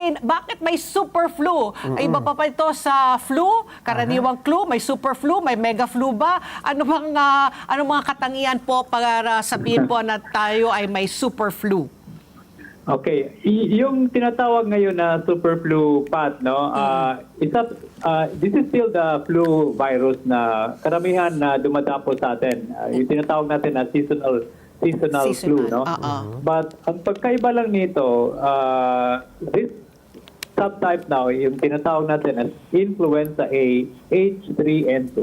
Bakit may super flu? Ay, iba pa ito sa flu, karaniwang flu, may super flu, may mega flu ba? Ano mga katangian po para sabihin po na tayo ay may super flu? Okay, yung tinatawag ngayon na super flu, Pat, no? This is still the flu virus na karamihan na dumadapo sa atin. Yung tinatawag natin na seasonal flu, no? But ang pagkaiba lang nito, this subtype now, yung tinatawag natin as influenza A H3N2,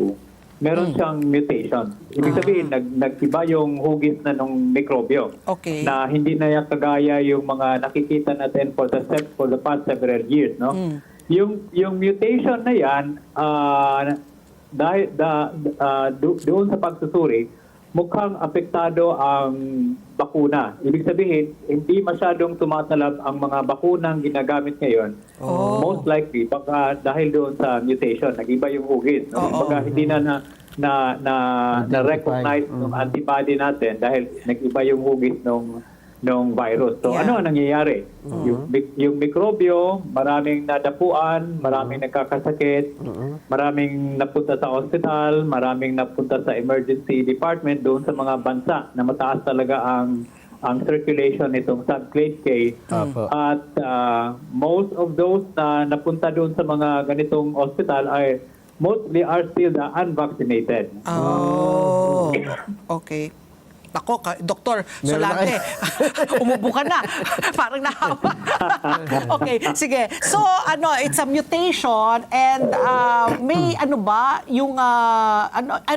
meron siyang mutation. Ibig sabihin, nag-iba yung hugis na nung mikrobyo. Okay. Na hindi na yan kagaya yung mga nakikita natin for the past several years, no? Yung mutation na yan, doon sa pagsusuri, mukhang apektado ang bakuna. Ibig sabihin, hindi masyadong tumatalab ang mga bakunang ginagamit ngayon. Most likely, baka dahil doon sa mutation, nag-iba yung hugis. No? Baka hindi na-recognize ng antibody natin dahil nag-iba yung hugis ng virus. So ano ang nangyayari? Yung mikrobyo, maraming nadapuan, maraming nagkakasakit, maraming napunta sa hospital, maraming napunta sa emergency department doon sa mga bansa na mataas talaga ang circulation nitong subclade K. At most of those na napunta doon sa mga ganitong hospital ay mostly are still the unvaccinated. Oh, okay. Ako, Doktor Solante, umubo ka na. Parang nahawa. Okay, sige. So, it's a mutation and may yung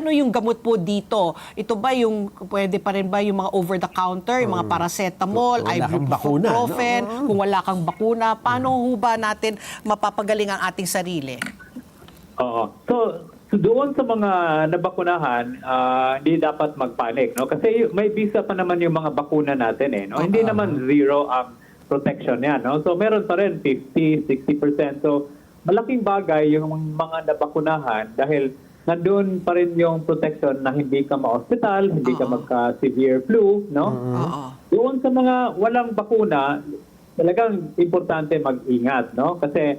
yung gamot po dito? Ito ba yung, pwede pa rin ba yung mga over-the-counter, yung mga paracetamol, ibuprofen, kung wala kang bakuna, paano ho ba natin mapapagaling ang ating sarili? Oo. So doon sa mga nabakunahan, hindi dapat magpanik, no? Kasi may bisa pa naman yung mga bakuna natin, eh, no? Hindi naman zero ang protection yan, no? So meron pa rin 50, 60%. So malaking bagay yung mga nabakunahan dahil nandoon pa rin yung protection na hindi ka ma-hospital, hindi ka magka-severe flu, no? Doon sa mga walang bakuna, talagang importante mag-ingat, no? Kasi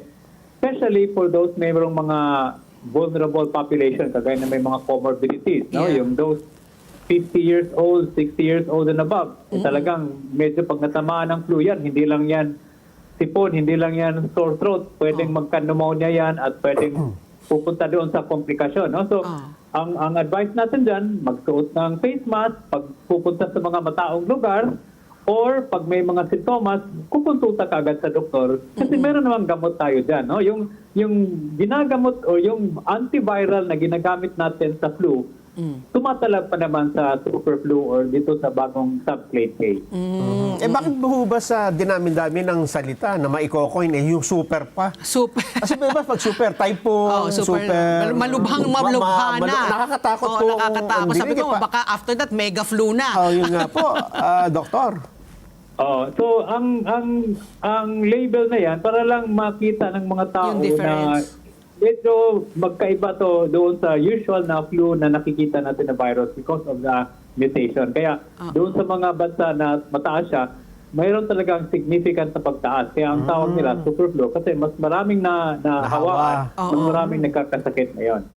especially for those mayroong mga vulnerable population, kagaya na may mga comorbidities, no? Yung those 50 years old, 60 years old and above, talagang medyo pag natamaan ng flu yan, hindi lang yan sipon, hindi lang yan sore throat, pwedeng magka-pneumonia yan at pwedeng pupunta doon sa komplikasyon, no? So, ang advice natin dyan, magsuot ng face mask pag pupunta sa mga mataong lugar, or pag may mga sintomas, kukonsulta ka agad sa doktor. Kasi meron namang gamot tayo dyan. No? Yung ginagamot o yung antiviral na ginagamit natin sa flu, tumatalab pa naman sa super flu or dito sa bagong subclade K. Bakit ba sa dinami-dami ng salita na maiko-coin yung super pa? Super. Kasi ba pag super, typo, super... Malubhang na. Nakakatakot po. Nakakatakot. Sabi ko, baka after that, mega flu na. Yun nga po, Doktor. So ang label na yan para lang makita ng mga tao na medyo magkaiba to doon sa usual na flu na nakikita natin na virus because of the mutation. Kaya doon sa mga bansa na mataas siya, mayroon talagang significant na pagtaas. Kaya ang tawag nila super flu kasi mas maraming na hawaan, mas maraming nagkakasakit ngayon.